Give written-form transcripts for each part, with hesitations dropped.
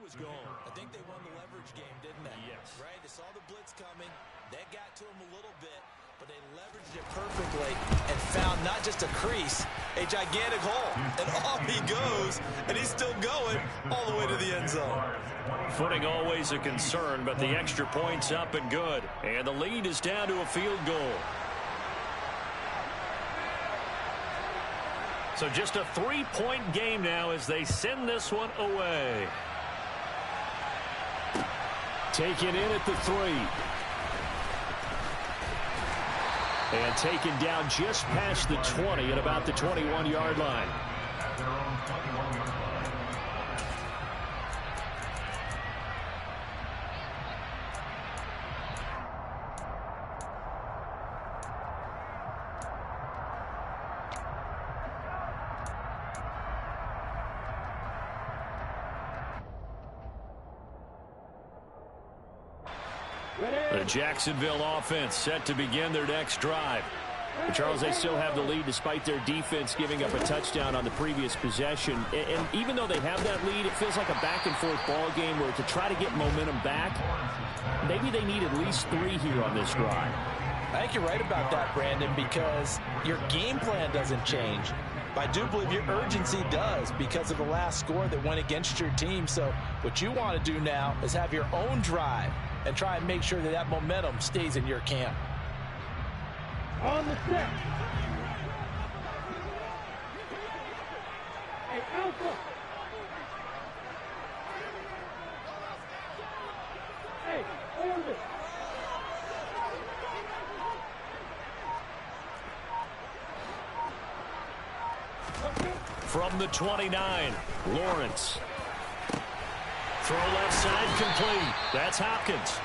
was gone. I think they won the leverage game, didn't they? Yes. Right? They saw the blitz coming. That got to him a little bit, but they leveraged it perfectly and found not just a crease, a gigantic hole. And off he goes, and he's still going all the way to the end zone. Footing always a concern, but the extra point's up and good. And the lead is down to a field goal. So just a 3-point game now as they send this one away. Taken in at the 3. And taken down just past the 20 at about the 21-yard line. The Jacksonville offense set to begin their next drive. But Charles, they still have the lead despite their defense giving up a touchdown on the previous possession. And even though they have that lead, it feels like a back-and-forth ball game where to try to get momentum back, maybe they need at least 3 here on this drive. I think you're right about that, Brandon, because your game plan doesn't change. But I do believe your urgency does because of the last score that went against your team. So what you want to do now is have your own drive and try and make sure that that momentum stays in your camp. On the set. Hey, Alpha. Hey, hold it. From the 29, Lawrence. Throw left side complete. That's Hopkins.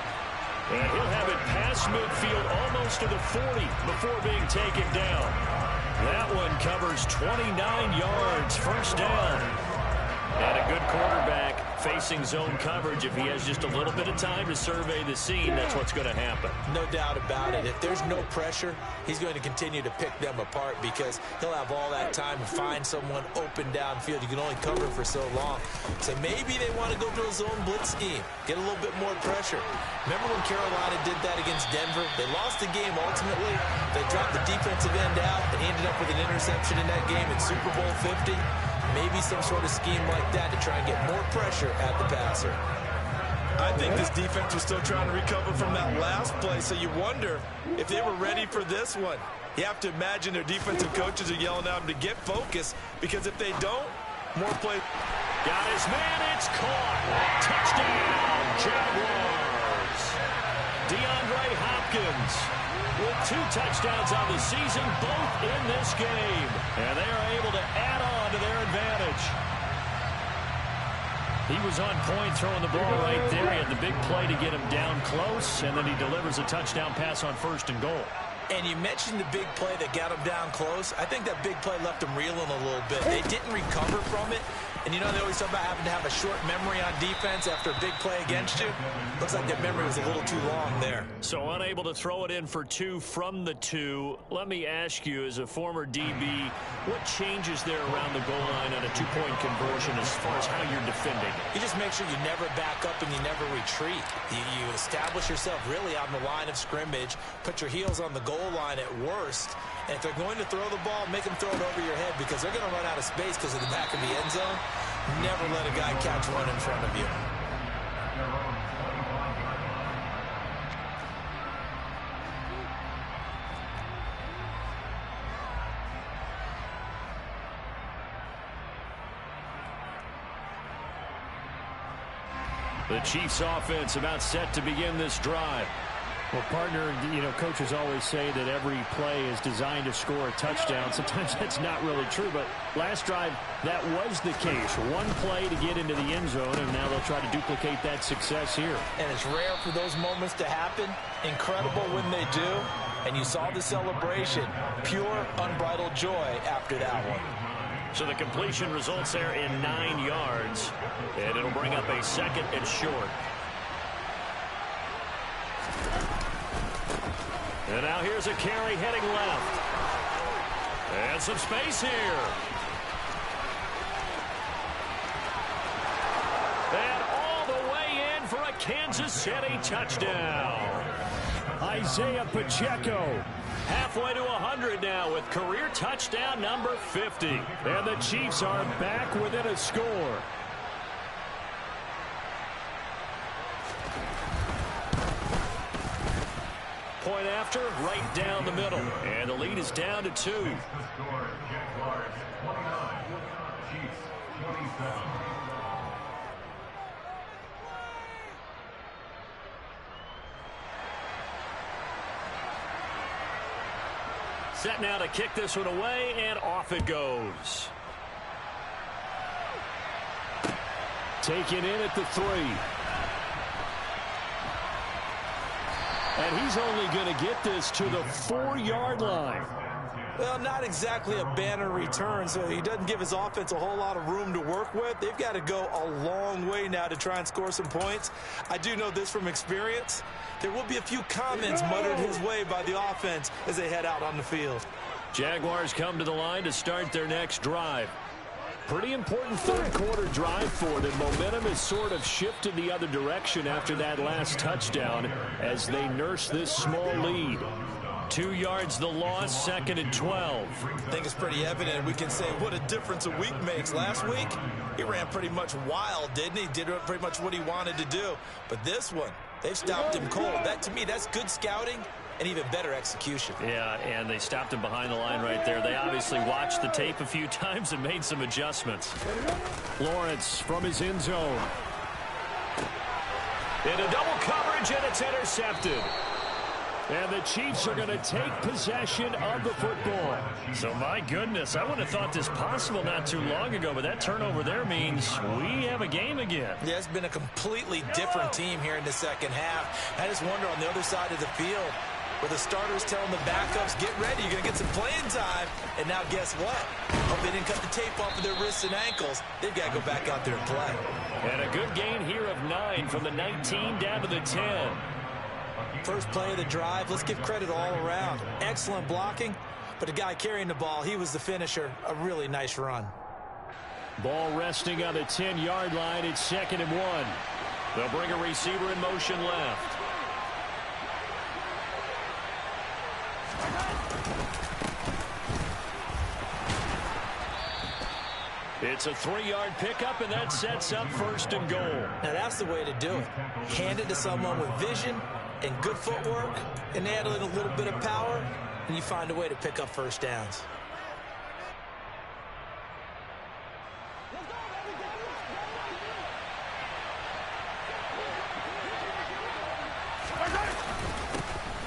And he'll have it past midfield almost to the 40 before being taken down. That one covers 29 yards, first down. And a good quarterback facing zone coverage. If he has just a little bit of time to survey the scene, that's what's going to happen. No doubt about it. If there's no pressure, he's going to continue to pick them apart because he'll have all that time to find someone open downfield. You can only cover for so long. So maybe they want to go to a zone blitz scheme, get a little bit more pressure. Remember when Carolina did that against Denver? They lost the game ultimately. They dropped the defensive end out and ended up with an interception in that game in Super Bowl 50. Maybe some sort of scheme like that to try and get more pressure at the passer. I think this defense was still trying to recover from that last play, so you wonder if they were ready for this one. You have to imagine their defensive coaches are yelling at them to get focused, because if they don't, more play. Got his man, it's caught. Touchdown, Jaguars. DeAndre Hopkins with 2 touchdowns on the season, both in this game. And they are able to add on to their advantage. He was on point throwing the ball right there. He had the big play to get him down close, and then he delivers a touchdown pass on 1st and goal. And you mentioned the big play that got him down close. I think that big play left him reeling a little bit. They didn't recover from it. And you know they always talk about having to have a short memory on defense after a big play against you. Looks like that memory was a little too long there. So unable to throw it in for 2 from the 2. Let me ask you, as a former DB, what changes there around the goal line on a 2-point conversion as far as how you're defending? You just make sure you never back up and you never retreat. You establish yourself really on the line of scrimmage, put your heels on the goal line at worst, and if they're going to throw the ball, make them throw it over your head because they're going to run out of space because of the back of the end zone. Never let a guy catch one in front of you. The Chiefs offense about set to begin this drive. Well, partner, coaches always say that every play is designed to score a touchdown. Sometimes that's not really true, but last drive, that was the case. One play to get into the end zone, and now they'll try to duplicate that success here. And it's rare for those moments to happen. Incredible when they do. And you saw the celebration. Pure, unbridled joy after that one. So the completion results there in 9 yards, and it'll bring up a 2nd and short. And now here's a carry heading left. And some space here. And all Kansas City touchdown. Isaiah Pacheco. Halfway to 100 now with career touchdown number 50. And the Chiefs are back within a score. Point after, right down the middle. And the lead is down to 2. Set now to kick this one away, and off it goes. Taken in at the 3. And he's only going to get this to the 4-yard line. Well, not exactly a banner return, so he doesn't give his offense a whole lot of room to work with. They've got to go a long way now to try and score some points. I do know this from experience. There will be a few comments muttered his way by the offense as they head out on the field. Jaguars come to the line to start their next drive. Pretty important third-quarter drive for them. Momentum has sort of shifted the other direction after that last touchdown as they nurse this small lead. 2 yards the loss, 2nd and 12. I think it's pretty evident. We can say what a difference a week makes. Last week, he ran pretty much wild, didn't he? Did pretty much what he wanted to do. But this one, they've stopped him cold. That, to me, that's good scouting and even better execution. Yeah, and they stopped him behind the line right there. They obviously watched the tape a few times and made some adjustments. Lawrence from his end zone. Into double coverage, and it's intercepted. And the Chiefs are going to take possession of the football. So, my goodness, I wouldn't have thought this possible not too long ago, but that turnover there means we have a game again. Yeah, it's been a completely different team here in the second half. I just wonder on the other side of the field where the starters telling the backups, get ready, you're going to get some playing time. And now guess what? Hope they didn't cut the tape off of their wrists and ankles. They've got to go back out there and play. And a good gain here of 9 from the 19 down to the 10. First play of the drive, let's give credit all around. Excellent blocking, but the guy carrying the ball, he was the finisher. A really nice run. Ball resting on the 10-yard line. It's 2nd and 1. They'll bring a receiver in motion left. It's a 3-yard pickup, and that sets up 1st and goal. Now, that's the way to do it. Hand it to someone with vision and good footwork and add in a little bit of power, and you find a way to pick up first downs.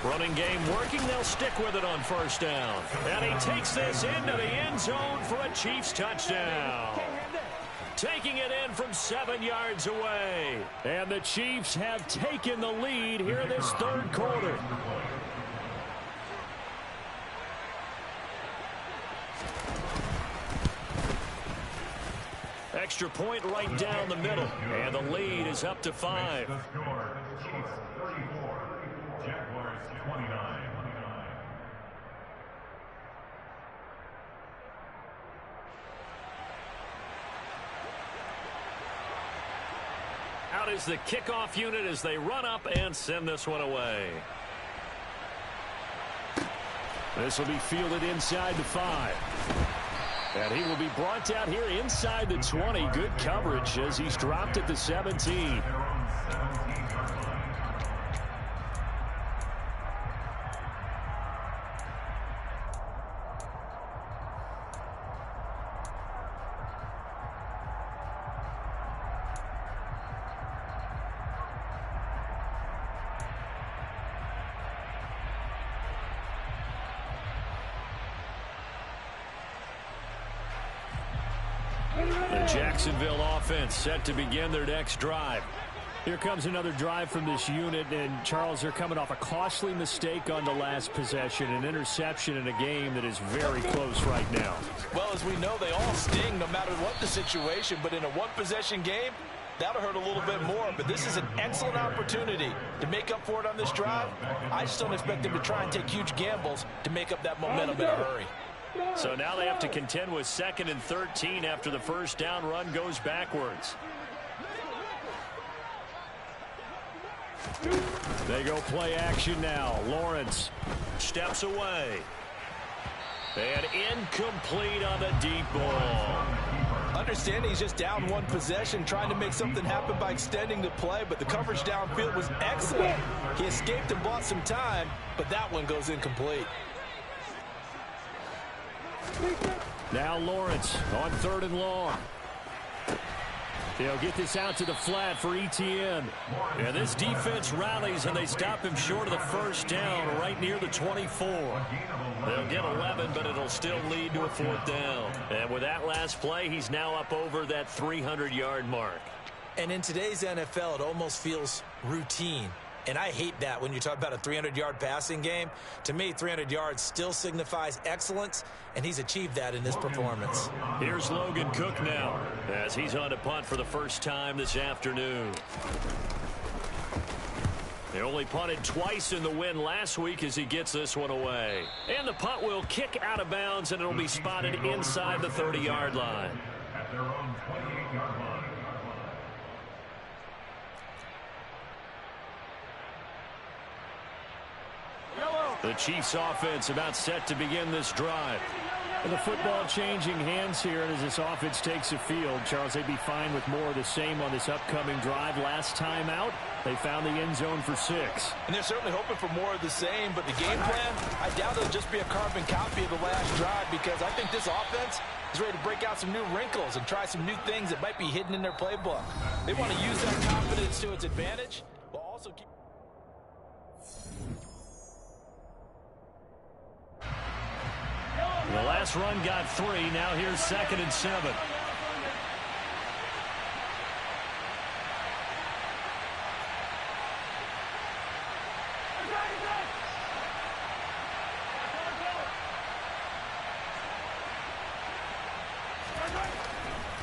Running game working. They'll stick with it on 1st down. And he takes this into the end zone for a Chiefs touchdown. Taking it in from 7 yards away. And the Chiefs have taken the lead here this 3rd quarter. Extra point right down the middle. And the lead is up to 5. Out is the kickoff unit as they run up and send this one away. This will be fielded inside the 5. And he will be brought down here inside the 20. Good coverage as he's dropped at the 17. The Jacksonville offense set to begin their next drive. Here comes another drive from this unit, and Charles, they're coming off a costly mistake on the last possession, an interception in a game that is very close right now. Well, as we know, they all sting no matter what the situation, but in a one-possession game, that'll hurt a little bit more. But this is an excellent opportunity to make up for it on this drive. I just don't expect them to try and take huge gambles to make up that momentum in a hurry. So now they have to contend with 2nd and 13 after the 1st down run goes backwards. They go play action now. Lawrence steps away. And incomplete on the deep ball. Understanding he's just down one possession, trying to make something happen by extending the play, but the coverage downfield was excellent. He escaped and bought some time, but that one goes incomplete. Now Lawrence on 3rd and long. They'll get this out to the flat for Etienne. And this defense rallies, and they stop him short of the first down right near the 24. They'll get 11, but it'll still lead to a 4th down. And with that last play, he's now up over that 300-yard mark. And in today's NFL, it almost feels routine. And I hate that when you talk about a 300-yard passing game. To me, 300 yards still signifies excellence, and he's achieved that in this performance. Here's Logan Cook now as he's on to punt for the first time this afternoon. They only punted twice in the win last week as he gets this one away. And the punt will kick out of bounds, and it'll be spotted inside the 30-yard line. At their own 28-yard line. The Chiefs offense about set to begin this drive. And the football changing hands here, and as this offense takes the field, Charles, they'd be fine with more of the same on this upcoming drive. Last time out, they found the end zone for 6. And they're certainly hoping for more of the same, but the game plan, I doubt it'll just be a carbon copy of the last drive, because I think this offense is ready to break out some new wrinkles and try some new things that might be hidden in their playbook. They want to use that confidence to its advantage, while also keep... The last run got 3. Now here's 2nd and 7.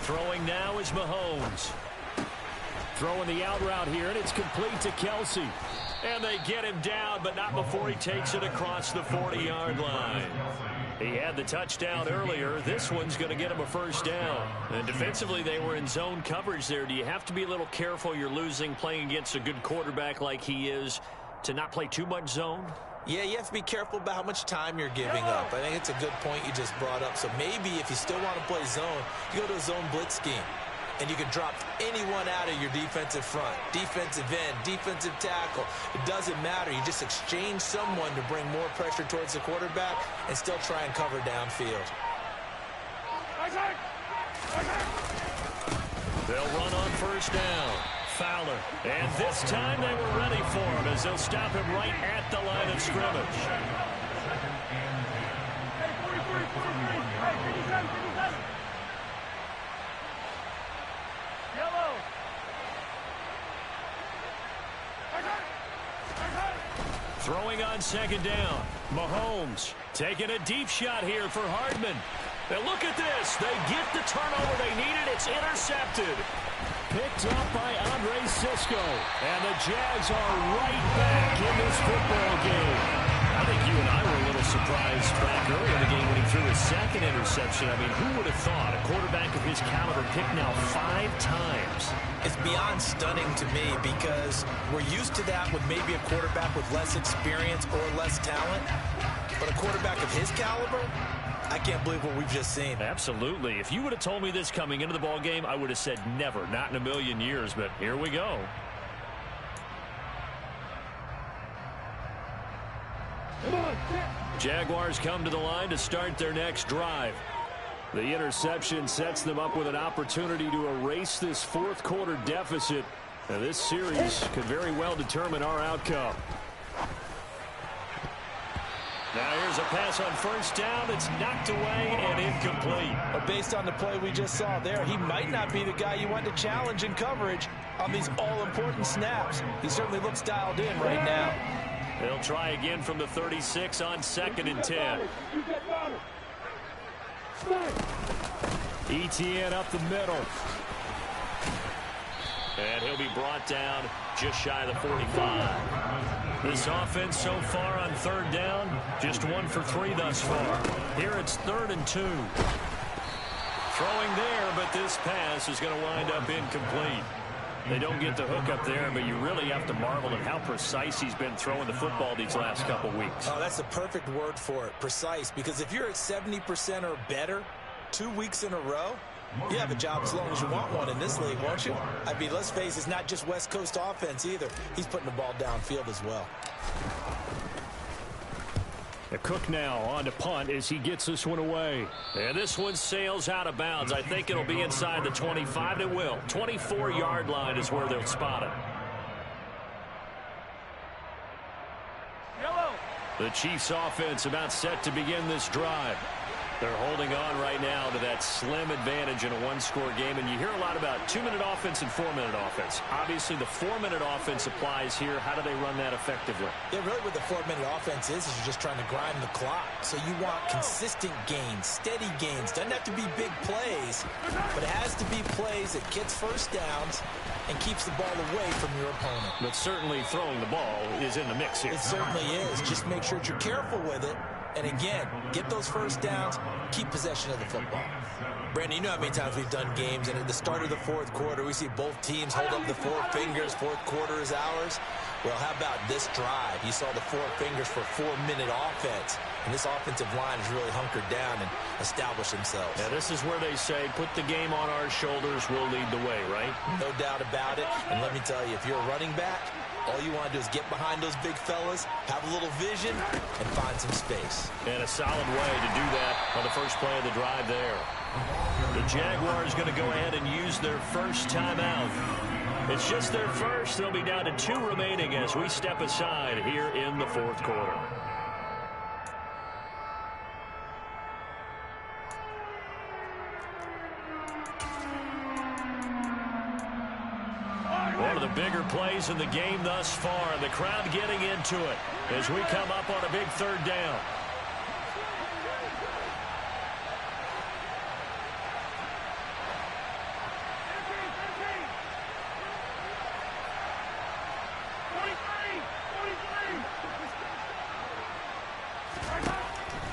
Throwing now is Mahomes. Throwing the out route here, and it's complete to Kelsey. And they get him down, but not before he takes it across the 40-yard line. He had the touchdown earlier. This one's going to get him a first down. And defensively, they were in zone coverage there. Do you have to be a little careful? You're losing playing against a good quarterback like he is to not play too much zone? Yeah, you have to be careful about how much time you're giving up. I think it's a good point you just brought up. So maybe if you still want to play zone, you go to a zone blitz scheme. And you can drop anyone out of your defensive front, defensive end, defensive tackle. It doesn't matter. You just exchange someone to bring more pressure towards the quarterback and still try and cover downfield. They'll run on first down. Fowler. And this time they were ready for him as they'll stop him right at the line of scrimmage. Throwing on 2nd down. Mahomes taking a deep shot here for Hardman. And look at this. They get the turnover they needed. It's intercepted. Picked up by Andre Sisco. And the Jags are right back in this football game. I think you and I were a little surprised back early in the game when he threw his 2nd interception. I mean, who would have thought a quarterback of his caliber picked now 5 times? It's beyond stunning to me because we're used to that with maybe a quarterback with less experience or less talent. But a quarterback of his caliber, I can't believe what we've just seen. Absolutely. If you would have told me this coming into the ball game, I would have said never, not in a million years. But here we go. Jaguars come to the line to start their next drive. The interception sets them up with an opportunity to erase this 4th quarter deficit. Now, this series could very well determine our outcome. Now here's a pass on first down. It's knocked away and incomplete. But based on the play we just saw there, he might not be the guy you want to challenge in coverage on these all-important snaps. He certainly looks dialed in right now. They'll try again from the 36 on 2nd and 10. Etienne up the middle. And he'll be brought down just shy of the 45. This offense so far on 3rd down, just 1 for 3 thus far. Here it's 3rd and 2. Throwing there, but this pass is going to wind up incomplete. They don't get the hook up there, but you really have to marvel at how precise he's been throwing the football these last couple weeks. Oh, that's the perfect word for it, precise, because if you're at 70% or better 2 weeks in a row, you have a job as long as you want one in this league, won't you? I mean, let's face it, it's not just West Coast offense either. He's putting the ball downfield as well. The Cook now on to punt as he gets this one away. And this one sails out of bounds. I think it'll be inside the 25. It will. 24-yard line is where they'll spot it. The Chiefs offense about set to begin this drive. They're holding on right now to that slim advantage in a one-score game. And you hear a lot about 2-minute offense and 4-minute offense. Obviously, the 4-minute offense applies here. How do they run that effectively? Yeah, really what the 4-minute offense is you're just trying to grind the clock. So you want consistent gains, steady gains. Doesn't have to be big plays, but it has to be plays that gets first downs and keeps the ball away from your opponent. But certainly throwing the ball is in the mix here. It certainly is. Just make sure that you're careful with it. And again, get those first downs, keep possession of the football. Brandon, you know how many times we've done games, and at the start of the fourth quarter, we see both teams hold up the four fingers, fourth quarter is ours. Well, how about this drive? You saw the four fingers for 4-minute offense, and this offensive line has really hunkered down and established themselves. Yeah, this is where they say, put the game on our shoulders, we'll lead the way, right? No doubt about it, and let me tell you, if you're a running back, all you want to do is get behind those big fellas, have a little vision, and find some space. And a solid way to do that on the first play of the drive there. The Jaguars going to go ahead and use their first timeout. It's just their first. They'll be down to 2 remaining as we step aside here in the fourth quarter. One of the bigger plays in the game thus far. The crowd getting into it as we come up on a big third down.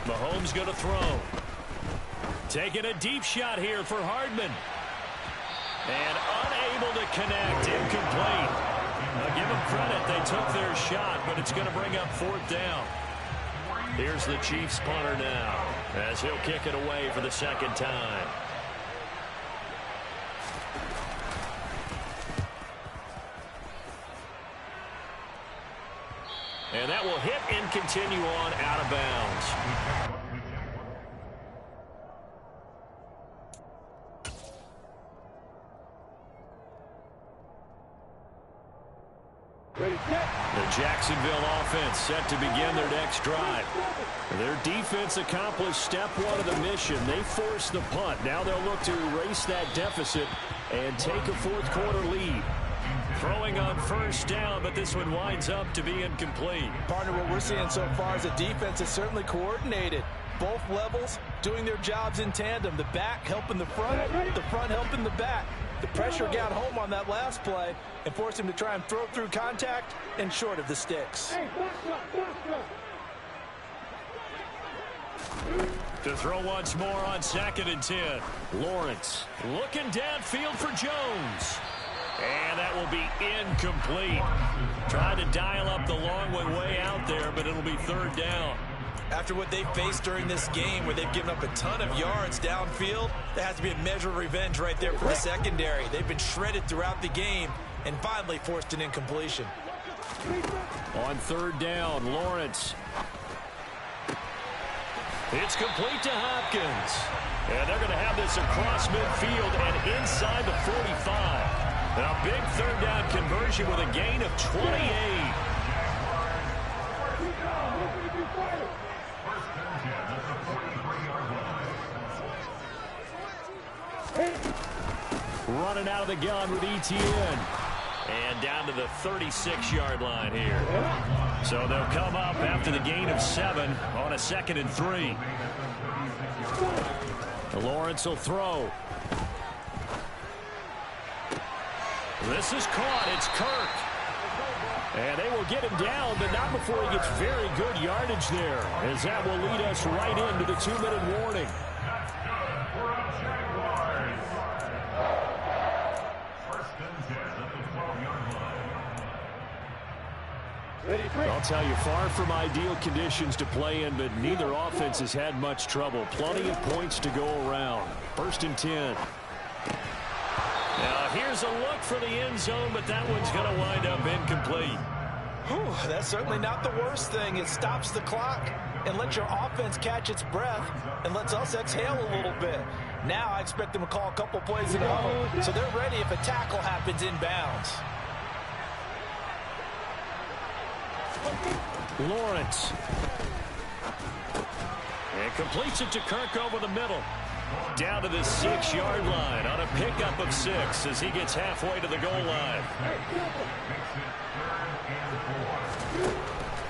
Mahomes going to throw. Taking a deep shot here for Hardman. And unable to connect, incomplete. Now give them credit, they took their shot, but it's going to bring up 4th down. Here's the Chiefs punter now, as he'll kick it away for the second time. And that will hit and continue on out of bounds. The Jacksonville offense set to begin their next drive. Their defense accomplished step 1 of the mission. They forced the punt. Now they'll look to erase that deficit and take a fourth quarter lead. Throwing on first down, but this one winds up to be incomplete. Partner, what we're seeing so far is the defense is certainly coordinated. Both levels doing their jobs in tandem. The back helping the front helping the back. The pressure got home on that last play and forced him to try and throw through contact and short of the sticks. To throw once more on 2nd and 10. Lawrence looking downfield for Jones. And that will be incomplete. Trying to dial up the long one way out there, but it'll be 3rd down. After what they faced during this game where they've given up a ton of yards downfield, there has to be a measure of revenge right there for the secondary. They've been shredded throughout the game and finally forced an incompletion. On 3rd down, Lawrence. It's complete to Hopkins. And they're going to have this across midfield and inside the 45. And a big 3rd down conversion with a gain of 28. Running out of the gun with ETN. And down to the 36-yard line here. So they'll come up after the gain of 7 on a 2nd and 3. Lawrence will throw. This is caught. It's Kirk. And they will get him down, but not before he gets very good yardage there, as that will lead us right into the 2-minute warning. First and 10 at the I'll tell you, far from ideal conditions to play in, but neither offense has had much trouble. Plenty of points to go around. 1st and 10. Now here's a look for the end zone, but that one's going to wind up incomplete. Whew, that's certainly not the worst thing. It stops the clock and lets your offense catch its breath and lets us exhale a little bit. Now I expect them to call a couple plays in a row, so they're ready if a tackle happens inbounds. Lawrence. And completes it to Kirk over the middle. Down to the 6-yard line on a pickup of 6 as he gets halfway to the goal line.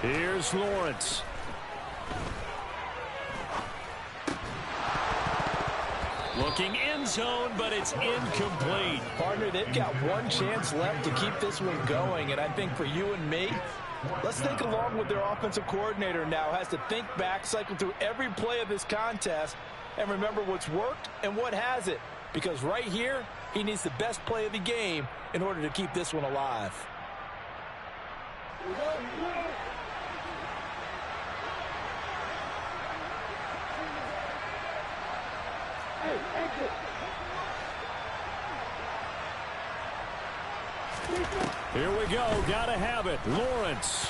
Here's Lawrence. Looking end zone, but it's incomplete. Partner, they've got one chance left to keep this one going, and I think for you and me, let's think along with their offensive coordinator now. Has to think back, cycle through every play of this contest, and remember what's worked and what hasn't. Because right here, he needs the best play of the game in order to keep this one alive. Here we go. Gotta have it. Lawrence.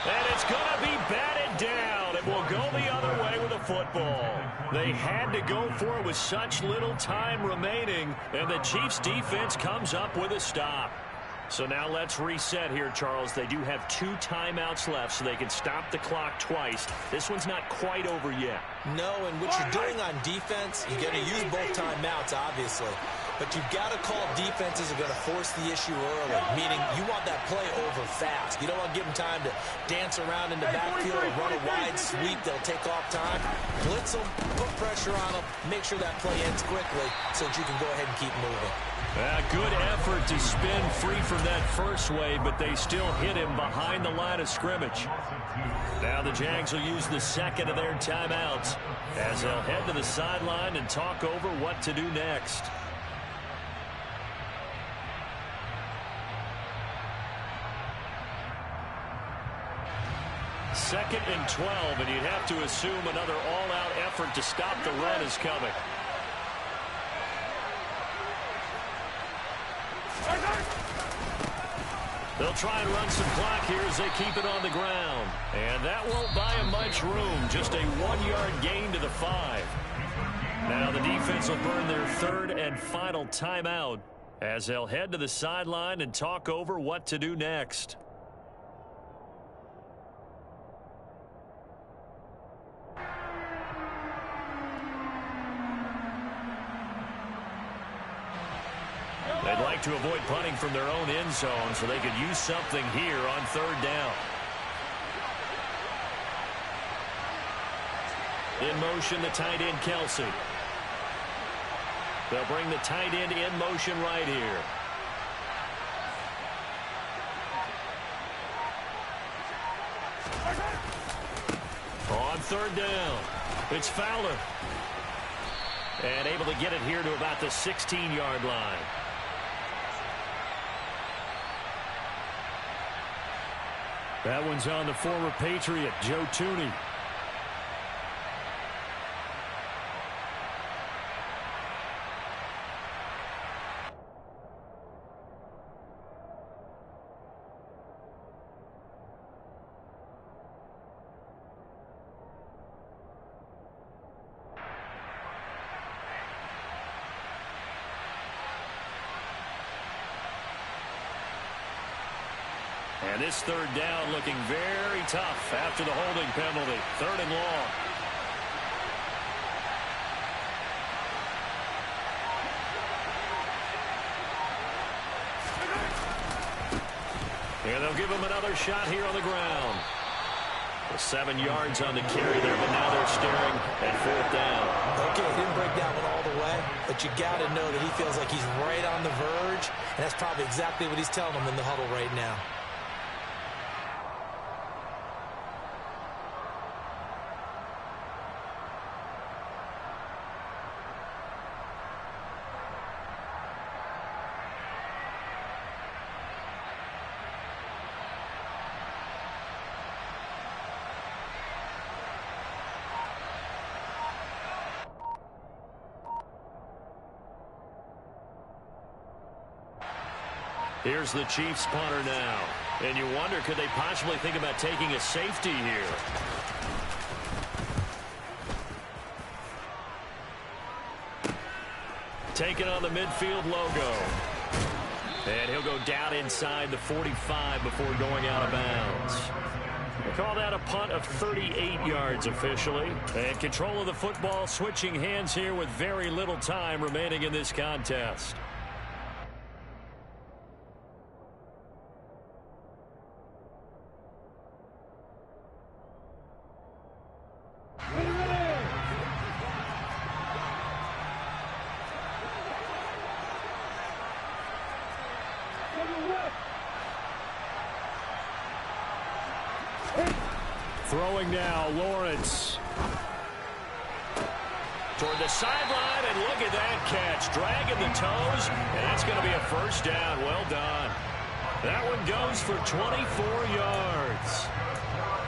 And it's going to be batted down. It will go the other way with the football. They had to go for it with such little time remaining, and the Chiefs' defense comes up with a stop. So now let's reset here, Charles. They do have 2 timeouts left, so they can stop the clock twice. This one's not quite over yet. No, and what you're doing on defense, you're going to use both timeouts, obviously. But you've got to call defenses are going to force the issue early, meaning you want that play over fast. You don't want to give them time to dance around in the backfield or run a wide sweep. They'll take off time. Blitz them, put pressure on them, make sure that play ends quickly so that you can go ahead and keep moving. Good effort to spin free from that first wave, but they still hit him behind the line of scrimmage. Now the Jags will use the second of their timeouts as they'll head to the sideline and talk over what to do next. Second and 12, and you'd have to assume another all-out effort to stop the run is coming. They'll try and run some clock here as they keep it on the ground. And that won't buy them much room. Just a 1-yard gain to the 5. Now the defense will burn their 3rd and final timeout as they'll head to the sideline and talk over what to do next. They'd like to avoid punting from their own end zone so they could use something here on 3rd down. In motion, the tight end, Kelsey. They'll bring the tight end in motion right here. On 3rd down, it's Fowler. And able to get it here to about the 16-yard line. That one's on the former Patriot, Joe Tooney. And this 3rd down looking very tough after the holding penalty. 3rd and long. And they'll give him another shot here on the ground. 7 yards on the carry there, but now they're staring at 4th down. Okay, he didn't break that one all the way, but you got to know that he feels like he's right on the verge, and that's probably exactly what he's telling them in the huddle right now. Here's the Chiefs punter now. And you wonder, could they possibly think about taking a safety here? Taking on the midfield logo. And he'll go down inside the 45 before going out of bounds. They call that a punt of 38 yards officially. And control of the football switching hands here with very little time remaining in this contest. Throwing now, Lawrence. Toward the sideline, and look at that catch. Dragging the toes, and that's going to be a first down. Well done. That one goes for 24 yards.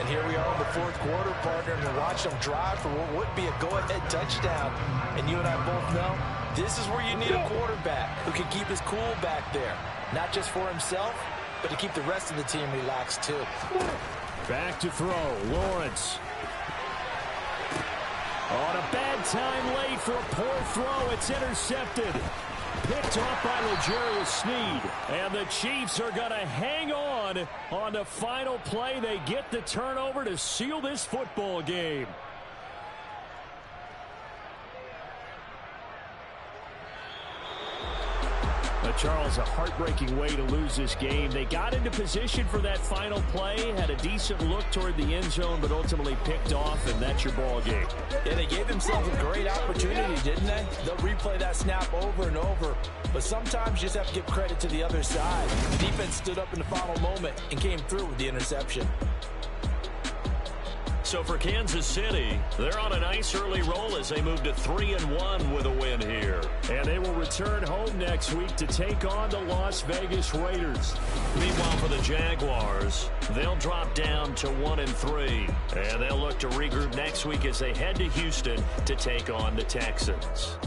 And here we are in the fourth quarter, partner, and watch them drive for what would be a go-ahead touchdown. And you and I both know this is where you need a quarterback who can keep his cool back there. Not just for himself, but to keep the rest of the team relaxed too. Back to throw, Lawrence. On a bad time late for a poor throw. It's intercepted. Picked off by L'Jarius Sneed. And the Chiefs are going to hang on the final play. They get the turnover to seal this football game. Charles, a heartbreaking way to lose this game. They got into position for that final play, had a decent look toward the end zone, but ultimately picked off, and that's your ball game. Yeah, they gave themselves a great opportunity, didn't they? They'll replay that snap over and over, but sometimes you just have to give credit to the other side. The defense stood up in the final moment and came through with the interception. So for Kansas City, they're on a nice early roll as they move to 3-1 with a win here. And they will return home next week to take on the Las Vegas Raiders. Meanwhile, for the Jaguars, they'll drop down to 1-3. And they'll look to regroup next week as they head to Houston to take on the Texans.